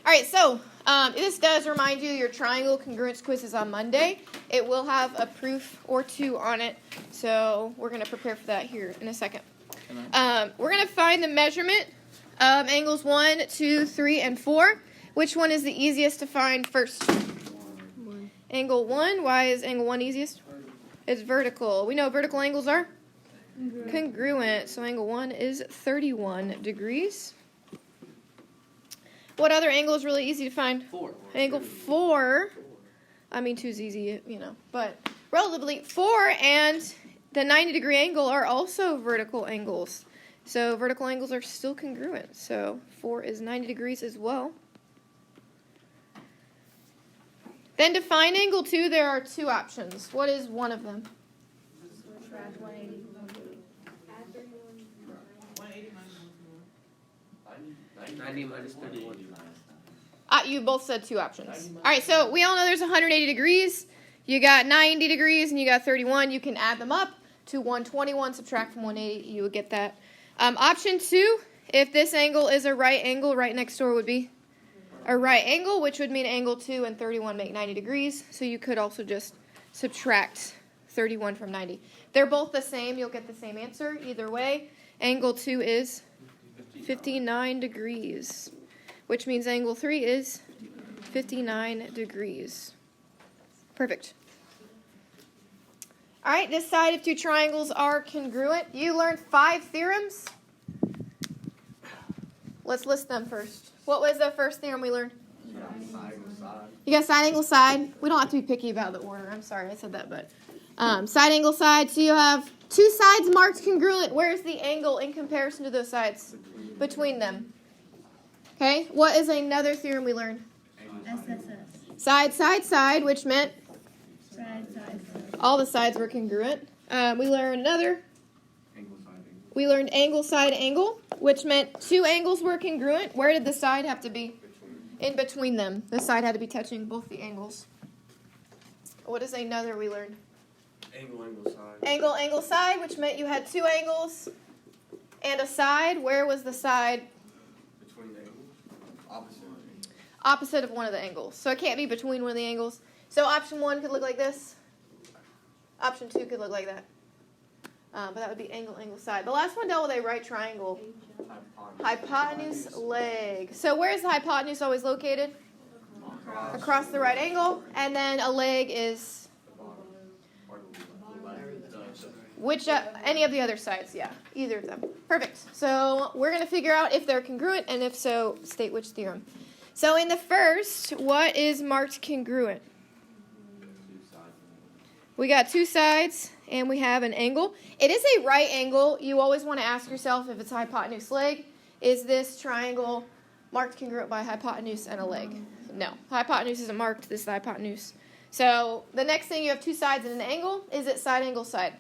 All right, so this does remind you your triangle congruence quiz is on Monday. It will have a proof or two on it, so we're going to prepare for that here in a second. We're going to find the measurement of angles 1, 2, 3, and 4. Which one is the easiest to find first? Angle 1. Why is angle 1 easiest? It's vertical. We know what vertical angles are? Congruent. So angle 1 is 31 degrees. What other angle is really easy to find? 4. Angle 4. I mean, 2 is easy, but relatively 4 and the 90-degree angle are also vertical angles. So vertical angles are still congruent. So 4 is 90 degrees as well. Then to find angle 2, there are two options. What is one of them? Subtract 180. Add 31. 90 minus 31. You both said two options. All right, so we all know there's 180 degrees. You got 90 degrees and you got 31. You can add them up to 121, subtract from 180. You would get that. Option 2, if this angle is a right angle, right next door would be a right angle, which would mean angle 2 and 31 make 90 degrees. So you could also just subtract 31 from 90. They're both the same. You'll get the same answer either way. Angle 2 is 59 degrees, which means angle 3 is 59 degrees. Perfect. All right, decide if two triangles are congruent. You learned 5 theorems. Let's list them first. What was the first theorem we learned? You got side, angle, side. We don't have to be picky about the order. I'm sorry I said that, but side, angle, side. So you have two sides marked congruent. Where's the angle in comparison to those sides? Between them. Okay, what is another theorem we learned? SSS. Side, side, side, which meant Side, side, side. all the sides were congruent. We learned another. We learned angle, side, angle, which meant two angles were congruent. Where did the side have to be? In between them. The side had to be touching both the angles. What is another we learned? Angle, angle, side. Angle, angle, side, which meant you had two angles and a side. Where was the side? Between the angles. Opposite. Opposite of one of the angles. So it can't be between one of the angles. So option 1 could look like this. Option 2 could look like that. But that would be angle, angle, side. The last one dealt with a right triangle. Hypotenuse, leg. So where is the hypotenuse always located? Across the right angle. And then a leg is which any of the other sides. Yeah, either of them. Perfect. So we're going to figure out if they're congruent, and if so, state which theorem. So in the first, what is marked congruent? We got two sides, and we have an angle. It is a right angle. You always want to ask yourself if it's a hypotenuse leg. Is this triangle marked congruent by hypotenuse and a leg? No. Hypotenuse isn't marked. This is the hypotenuse. So the next thing, you have two sides and an angle. Is it side, angle, side?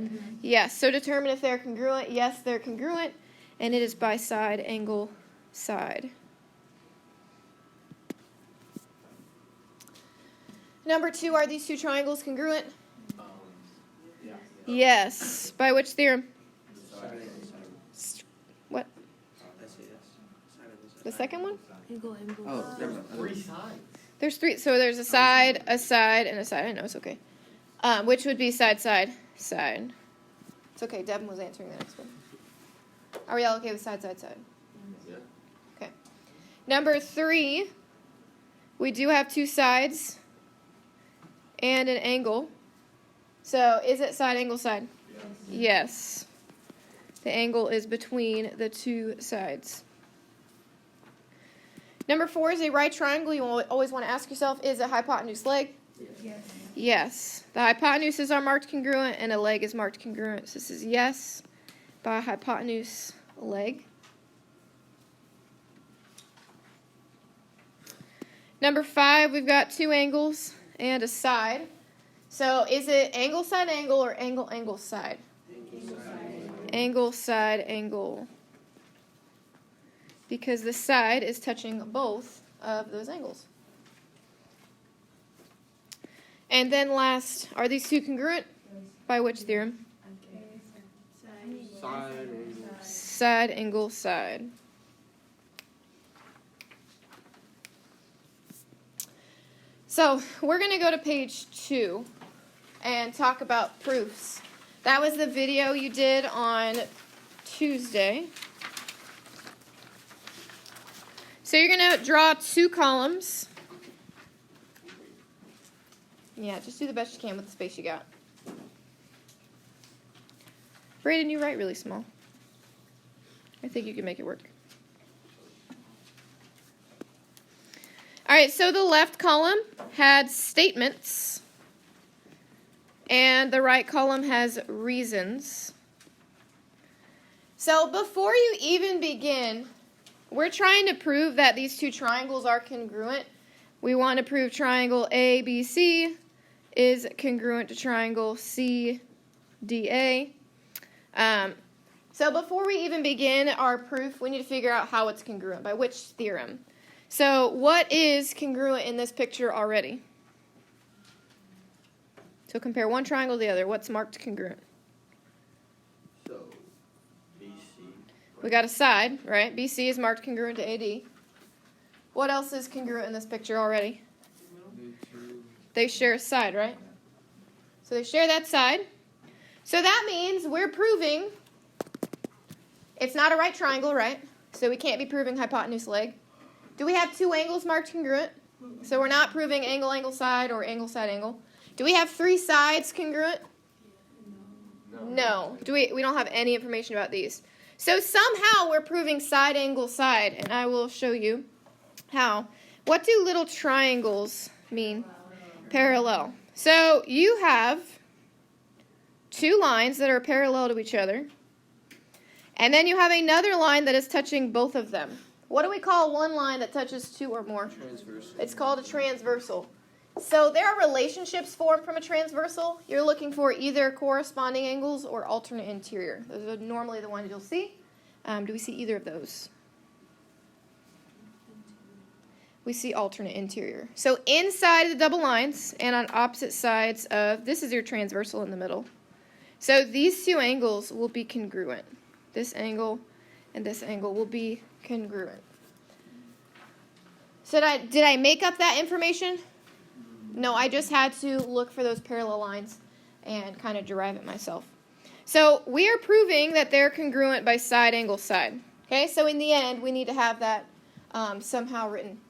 Mm-hmm. Yes. So determine if they're congruent. Yes, they're congruent. And it is by side, angle, side. Number 2, are these two triangles congruent? Yeah. Yes. By which theorem? What? The second one? Angle, angle. Oh, there's 3 sides. There's 3. So there's a side, and a side. I know, it's okay. Which would be side, side, side. It's okay. Devin was answering the next one. Are we all okay with side, side, side? Yeah. Okay. Number 3, we do have two sides and an angle. So is it side, angle, side? Yes. The angle is between the two sides. Number 4 is a right triangle. You always want to ask yourself, is it hypotenuse leg? Yes. Yes. The hypotenuses are marked congruent and a leg is marked congruent. So this is yes by hypotenuse leg. Number 5, we've got two angles and a side. So is it angle, side, angle, or angle, angle, side? Angle, side, angle. Because the side is touching both of those angles. And then last, are these two congruent? By which theorem? Side, angle. Side, angle, side. So we're going to go to page 2 and talk about proofs. That was the video you did on Tuesday. So you're going to draw 2 columns. Yeah, just do the best you can with the space you got. Brayden, you write really small. I think you can make it work. All right, so the left column had statements, and the right column has reasons. So before you even begin, we're trying to prove that these 2 triangles are congruent. We want to prove triangle ABC is congruent to triangle CDA. So before we even begin our proof, we need to figure out how it's congruent, by which theorem. So what is congruent in this picture already? So compare one triangle to the other. What's marked congruent? So, BC. We got a side, right? BC is marked congruent to AD. What else is congruent in this picture already? They share a side, right? So they share that side. So that means we're proving it's not a right triangle, right? So we can't be proving hypotenuse leg. Do we have 2 angles marked congruent? So we're not proving angle, angle, side, or angle, side, angle. Do we have 3 sides congruent? No. We don't have any information about these. So somehow we're proving side, angle, side, and I will show you how. What do little triangles mean? Parallel. So you have 2 lines that are parallel to each other, and then you have another line that is touching both of them. What do we call one line that touches 2 or more? Transversal. It's called a transversal. So there are relationships formed from a transversal. You're looking for either corresponding angles or alternate interior. Those are normally the ones you'll see. Do we see either of those? We see alternate interior. So inside of the double lines and on opposite sides of, this is your transversal in the middle. So these 2 angles will be congruent. This angle and this angle will be congruent. So did I make up that information? No, I just had to look for those parallel lines and kind of derive it myself. So we are proving that they're congruent by side, angle, side. Okay, so in the end, we need to have that somehow written.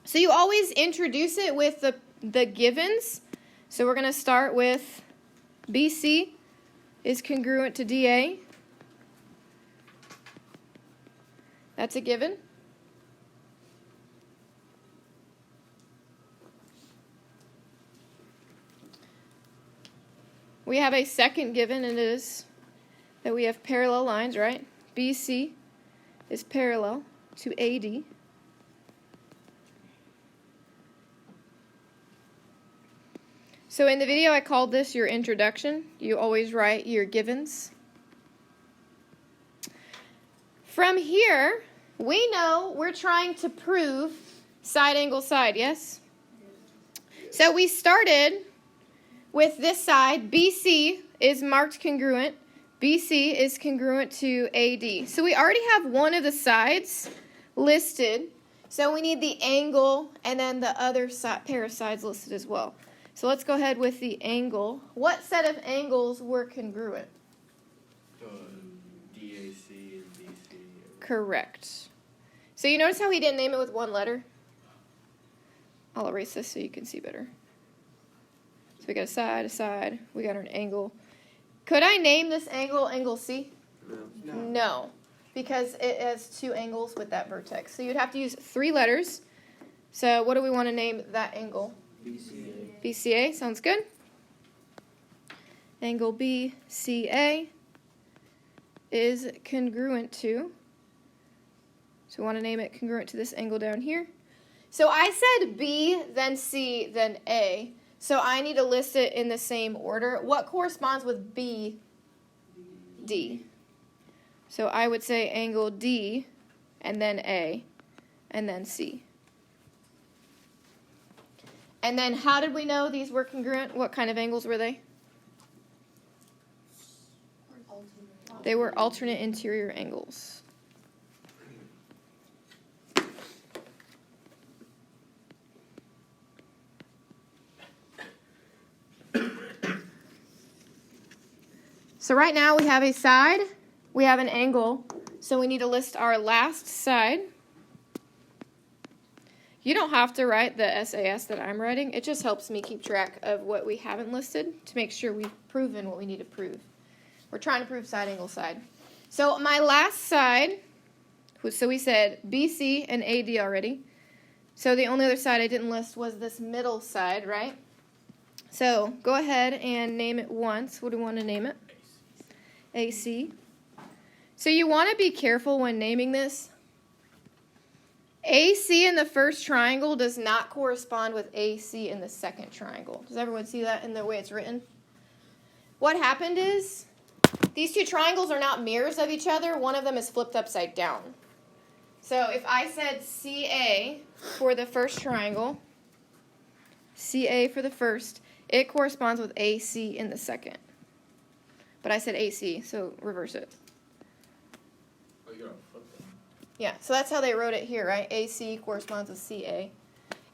So you always introduce it with the givens. So we're going to start with BC is congruent to DA. That's a given. We have a second given, and it is that we have parallel lines, right? BC is parallel to AD. So in the video, I called this your introduction. You always write your givens. From here, we know we're trying to prove side, angle, side, yes? So we started with this side. BC is marked congruent. BC is congruent to AD. So we already have one of the sides listed. So we need the angle and then the other pair of sides listed as well. So let's go ahead with the angle. What set of angles were congruent? DAC and BC. Correct. So you notice how he didn't name it with one letter? I'll erase this so you can see better. So we got a side, we got an angle. Could I name this angle angle C? No, because it has 2 angles with that vertex. So you'd have to use 3 letters. So what do we want to name that angle? BCA. BCA, sounds good. Angle BCA is congruent to, so we want to name it congruent to this angle down here. So I said B, then C, then A. So I need to list it in the same order. What corresponds with B? D. So I would say angle D, and then A, and then C. And then how did we know these were congruent? What kind of angles were they? They were alternate interior angles. So right now we have a side, we have an angle, so we need to list our last side. You don't have to write the SAS that I'm writing. It just helps me keep track of what we haven't listed to make sure we've proven what we need to prove. We're trying to prove side, angle, side. So my last side, so we said BC and AD already. So the only other side I didn't list was this middle side, right? So go ahead and name it once. What do we want to name it? AC. So you want to be careful when naming this. AC in the first triangle does not correspond with AC in the second triangle. Does everyone see that in the way it's written? What happened is these two triangles are not mirrors of each other. One of them is flipped upside down. So if I said CA for the first triangle, CA for the first, it corresponds with AC in the second. But I said AC, so reverse it. Oh, you're gonna flip them. Yeah, so that's how they wrote it here, right? AC corresponds with CA.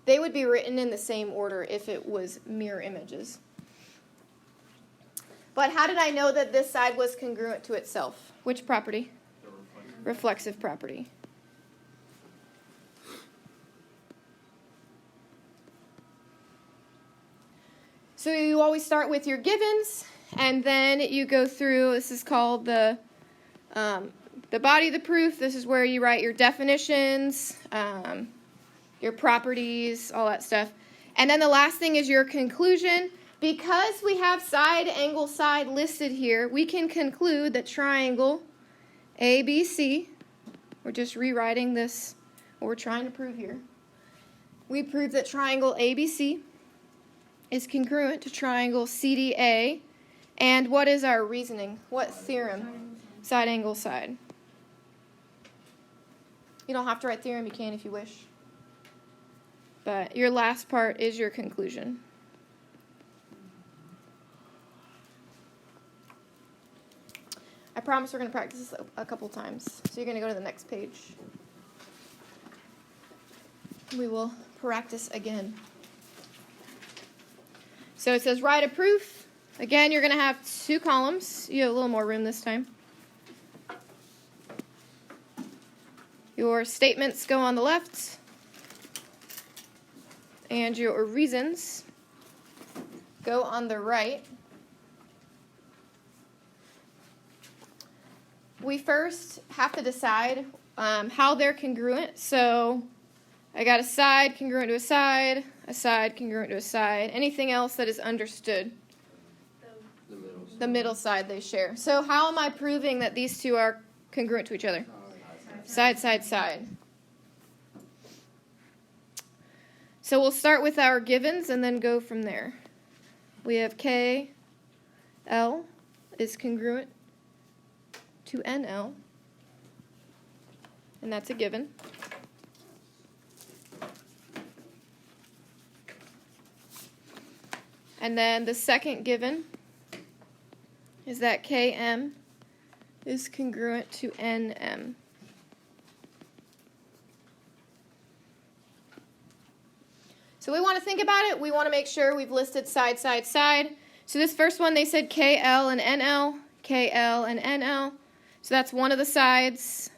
They would be written in the same order if it was mirror images. But how did I know that this side was congruent to itself? Which property? The reflection. Reflexive property. So you always start with your givens, and then you go through, this is called the body of the proof. This is where you write your definitions, your properties, all that stuff. And then the last thing is your conclusion. Because we have side, angle, side listed here, we can conclude that triangle ABC, we're just rewriting this, what we're trying to prove here. We prove that triangle ABC is congruent to triangle CDA. And what is our reasoning? What theorem? Side, angle, side. You don't have to write theorem, you can if you wish. But your last part is your conclusion. I promise we're going to practice this a couple times. So you're going to go to the next page. We will practice again. So it says write a proof. Again, you're going to have 2 columns. You have a little more room this time. Your statements go on the left. And your reasons go on the right. We first have to decide how they're congruent. So I got a side congruent to a side congruent to a side. Anything else that is understood? The middle side they share. So how am I proving that these two are congruent to each other? Side, side, side. So we'll start with our givens and then go from there. We have KL is congruent to NL, and that's a given. And then the second given is that KM is congruent to NM. So we want to think about it. We want to make sure we've listed side, side, side. So this first one, they said KL and NL, KL and NL. So that's one of the sides.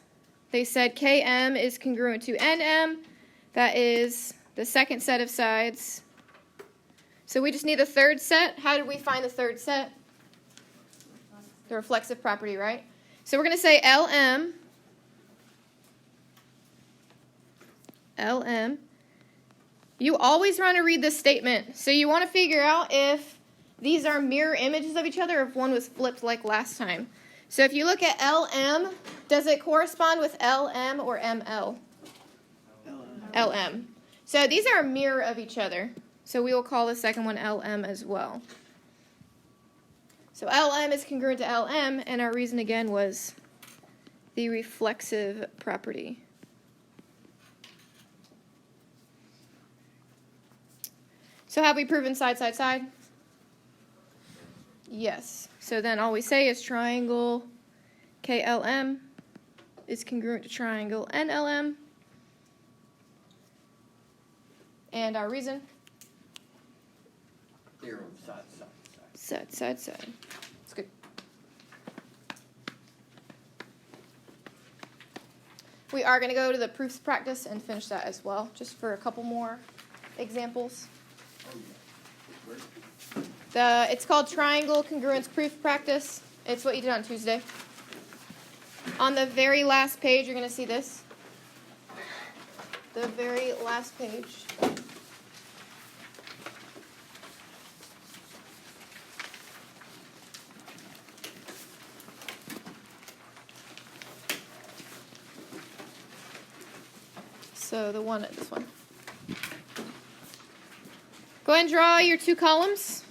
They said KM is congruent to NM. That is the second set of sides. So we just need the third set. How did we find the third set? The reflexive property, right? So we're going to say LM. LM. You always want to read this statement. So you want to figure out if these are mirror images of each other or if one was flipped like last time. So if you look at LM, does it correspond with LM or ML? LM. So these are a mirror of each other. So we will call the second one LM as well. So LM is congruent to LM, and our reason again was the reflexive property. So have we proven side, side, side? Yes. So then all we say is triangle KLM is congruent to triangle NLM. And our reason? Theorem, side, side, side. Side, side, side. That's good. we are going to go to the proofs practice and finish that as well, just for a couple more examples. It's called Triangle Congruence Proof Practice. It's what you did on Tuesday. On the very last page, you're going to see this. The very last page. So this one. Go ahead and draw your two columns.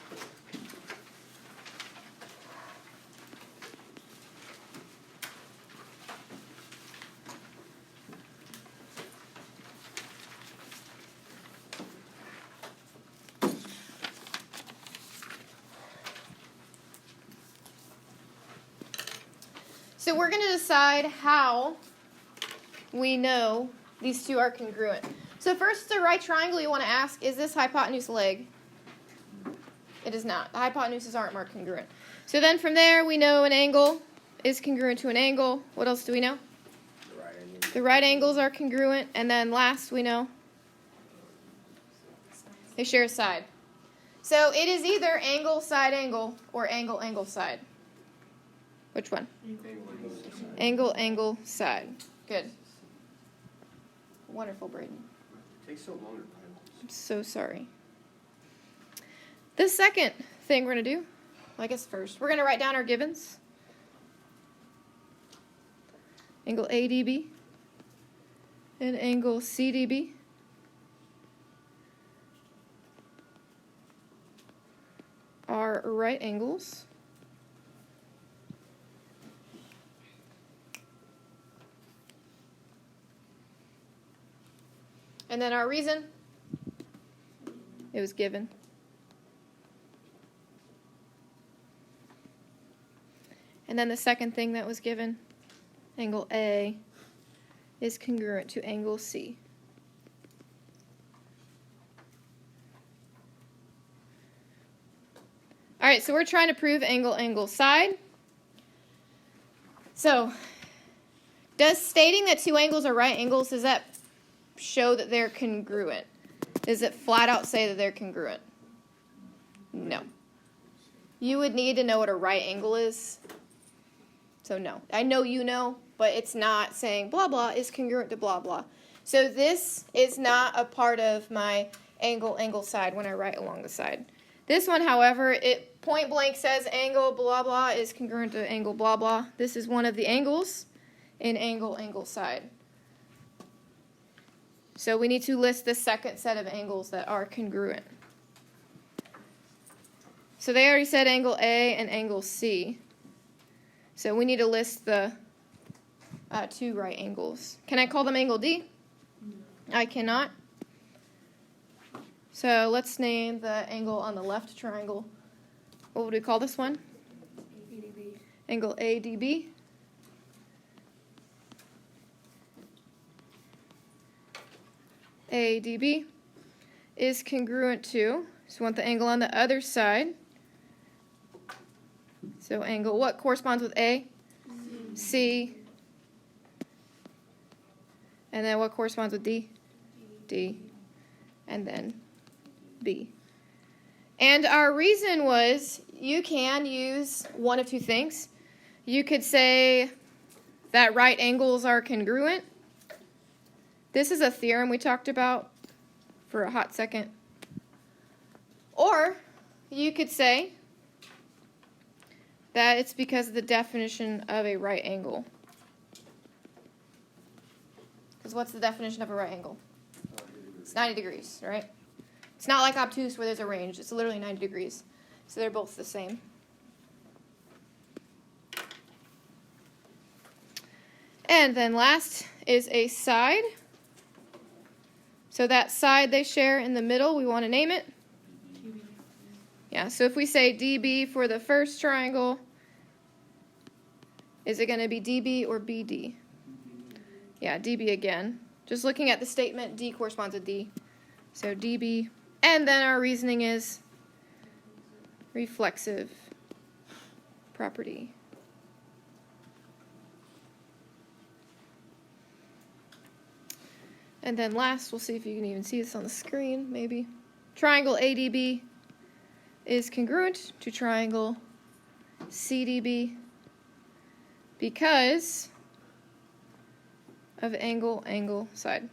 So we're going to decide how we know these two are congruent. So first, the right triangle, you want to ask, is this hypotenuse leg? It is not. The hypotenuses aren't marked congruent. So then from there, we know an angle is congruent to an angle. What else do we know? The right angles are congruent. And then last, we know they share a side. So it is either angle, side, or angle, angle, side. Which one? Angle, angle, side. Good. Wonderful, Braden. It takes so long to find I'm so sorry. The second thing we're going to do, well, I guess first, we're going to write down our givens. Angle ADB and angle CDB. Are right angles. And then our reason, it was given. And then the second thing that was given, angle A, is congruent to angle C. All right, so we're trying to prove angle, angle, side. So, does stating that two angles are right angles, does that show that they're congruent? Does it flat out say that they're congruent? No. You would need to know what a right angle is. So no. I know you know, but it's not saying blah blah is congruent to blah blah. So this is not a part of my angle, angle, side when I write along the side. This one, however, it point blank says angle blah blah is congruent to angle blah blah. This is one of the angles in angle, angle, side. So we need to list the second set of angles that are congruent. So they already said angle A and angle C. So we need to list the two right angles. Can I call them angle D? I cannot. So let's name the angle on the left triangle. What would we call this one? ADB. Angle ADB. ADB is congruent to, so we want the angle on the other side. So angle, what corresponds with A? C. And then what corresponds with D? D. And then B. And our reason was you can use one of two things. You could say that right angles are congruent. This is a theorem we talked about for a hot second. Or you could say that it's because of the definition of a right angle. Because what's the definition of a right angle? It's 90 degrees, right? It's not like obtuse where there's a range. It's literally 90 degrees. So they're both the same. And then last is a side. So that side they share in the middle, we want to name it. Yeah, so if we say DB for the first triangle, is it going to be DB or BD? Yeah, DB again. Just looking at the statement, D corresponds with D. So DB. And then our reasoning is reflexive property. And then last, we'll see if you can even see this on the screen, maybe. Triangle ADB is congruent to triangle CDB because of angle, angle, side.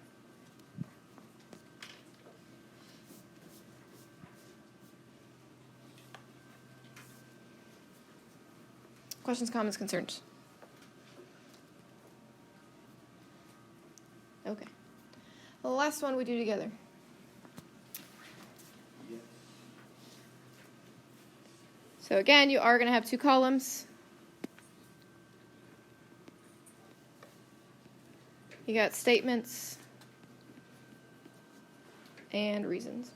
Questions, comments, concerns? Okay. The last one we do together. Yes. So again, you are going to have two columns. You got statements and reasons.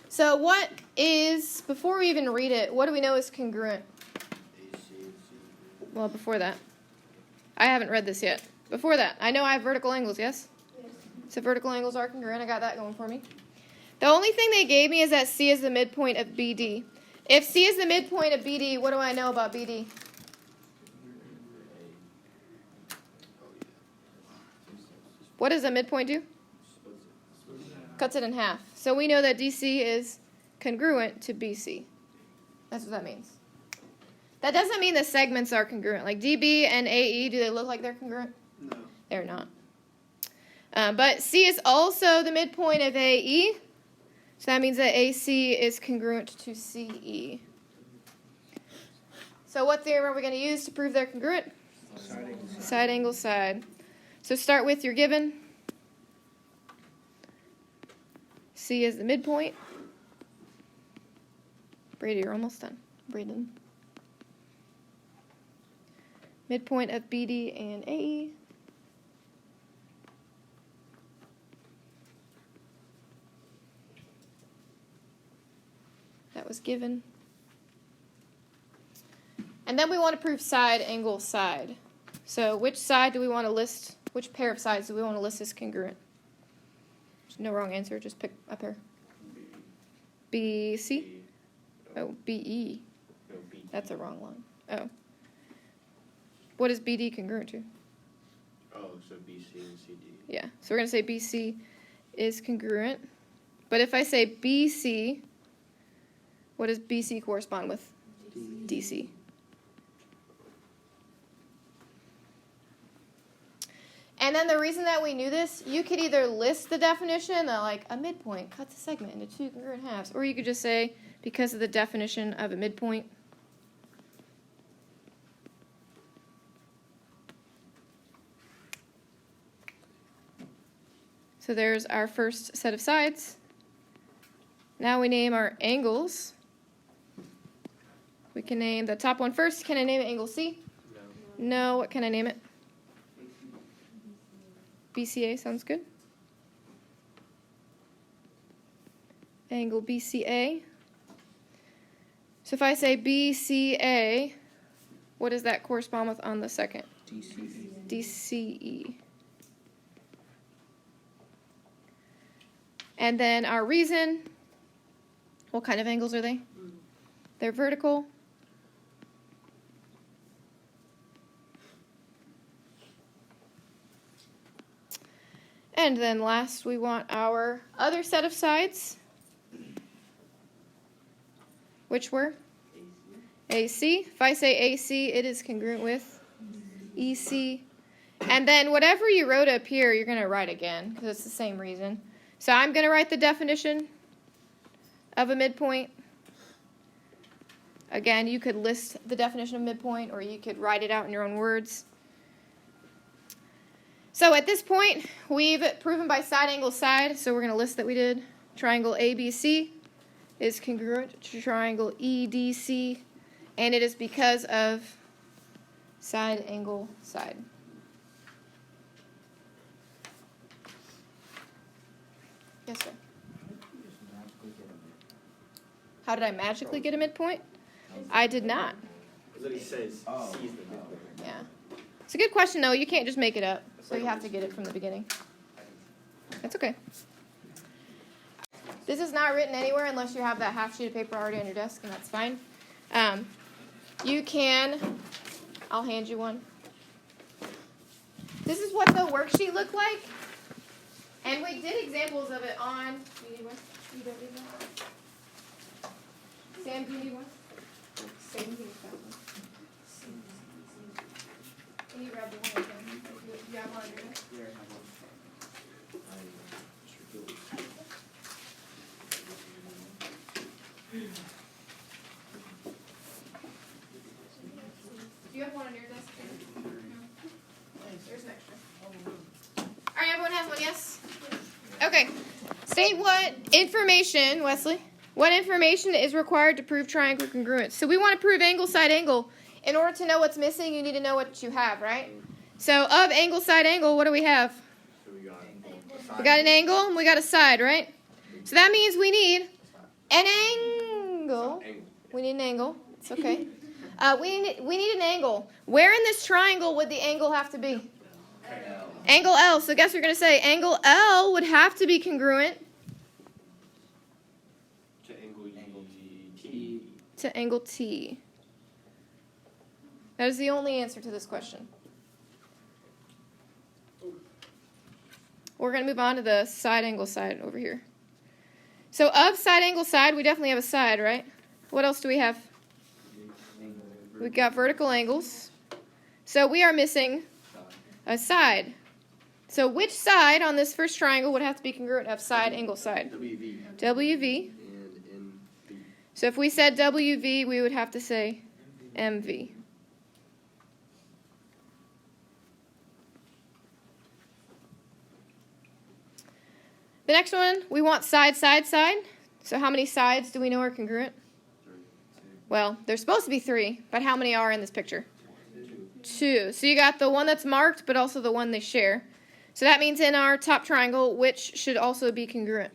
So what is, before we even read it, what do we know is congruent? AC and C. Well, before that. I haven't read this yet. Before that, I know I have vertical angles, yes? So vertical angles are congruent. I got that going for me. The only thing they gave me is that C is the midpoint of BD. If C is the midpoint of BD, what do I know about BD? What does a midpoint do? Cuts it in half. So we know that DC is congruent to BC. That's what that means. That doesn't mean the segments are congruent. Like DB and AE, do they look like they're congruent? No. They're not. But C is also the midpoint of AE. So that means that AC is congruent to CE. So what theorem are we going to use to prove they're congruent? Side angle side. So start with your given. C is the midpoint. Brady, you're almost done. Braden. Midpoint of BD and AE. That was given. And then we want to prove side angle side. So which side do we want to list? Which pair of sides do we want to list as congruent? There's no wrong answer. Just pick a pair. BC? Oh, BE. No, B. That's a wrong line. Oh. What is BD congruent to? Oh, so BC and CD. Yeah. So we're going to say BC is congruent. But if I say BC, what does BC correspond with? DC. And then the reason that we knew this, you could either list the definition, like a midpoint cuts a segment into two congruent halves, or you could just say, because of the definition of a midpoint. So there's our first set of sides. Now we name our angles. We can name the top one first. Can I name it angle C? No. No. What can I name it? BCA sounds good. Angle BCA. So if I say BCA, what does that correspond with on the second? DCE. DCE. And then our reason, what kind of angles are they? They're vertical. And then last, we want our other set of sides, which were AC. If I say AC, it is congruent with EC. And then whatever you wrote up here, you're going to write again, because it's the same reason. So I'm going to write the definition of a midpoint. Again, you could list the definition of midpoint, or you could write it out in your own words. So at this point, we've proven by side angle side, so we're going to list that we did. Triangle ABC is congruent to triangle EDC, and it is because of side angle side. Yes, sir. How did I magically get a midpoint? I did not. That's what he says. C is the midpoint. Yeah. It's a good question, though. You can't just make it up, so you have to get it from the beginning. That's okay. This is not written anywhere unless you have that half sheet of paper already on your desk, and that's fine. You can, I'll hand you one. this is what the worksheet looked like. And we did examples of it on. Do you need one? You don't need one? Sam, do you need one? Sam, do you need one? Can you grab the one? You have one under there? Yeah, I have one. Do you have one on your desk? No. There's an extra. Alright, everyone has one, yes? Okay. State what information, Wesley, what information is required to prove triangle congruence. So we want to prove angle, side, angle. In order to know what's missing, you need to know what you have, right? So of angle, side, angle, what do we have? So We got an angle and we got a side, right? So that means we need an angle. We need an angle. It's okay. We need an angle. Where in this triangle would the angle have to be? Angle L. So guess what you're going to say? Angle L would have to be congruent to angle T. to angle T. That is the only answer to this question. We're going to move on to the side angle side over here. So of side angle side, we definitely have a side, right? What else do we have? We've got vertical angles. So we are missing a side. So which side on this first triangle would have to be congruent of side angle side? WV. WV. And NV. So if we said WV, we would have to say MV. The next one, we want side, side, side. So how many sides do we know are congruent? Well, there's supposed to be 3, but how many are in this picture? 2. So you got the one that's marked, but also the one they share. So that means in our top triangle, which should also be congruent?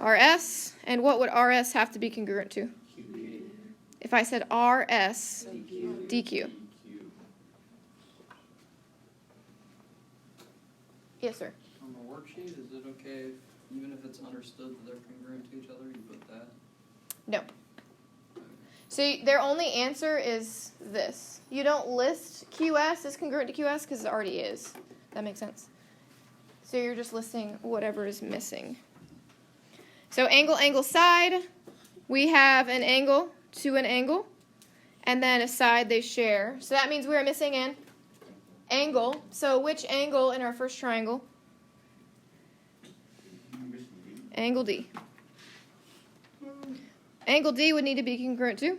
RS. And what would RS have to be congruent to? If I said RS, DQ. Yes, sir. On the worksheet, is it okay if, even if it's understood that they're congruent to each other, you put that? No. So their only answer is this. You don't list QS as congruent to QS because it already is. That makes sense. So you're just listing whatever is missing. So angle, angle, side. We have an angle to an angle. And then a side they share. So that means we are missing an angle. So which angle in our first triangle? Angle D. Angle D would need to be congruent to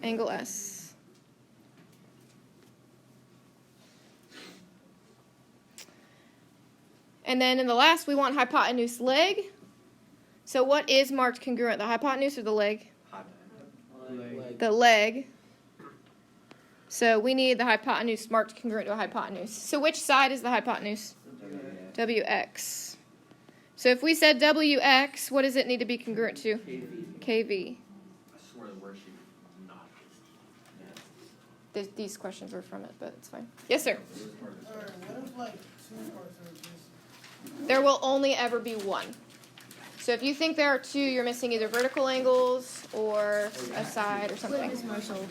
angle S. And then in the last, we want hypotenuse leg. So what is marked congruent, the hypotenuse or the leg? The leg. So we need the hypotenuse marked congruent to a hypotenuse. So which side is the hypotenuse? WX. So if we said WX, what does it need to be congruent to? KV. I swear the worksheet is not These questions were from it, but it's fine. Yes, sir. Alright, what if like 2 parts are missing? There will only ever be one. So if you think there are 2, you're missing either vertical angles or a side or something. Marshall.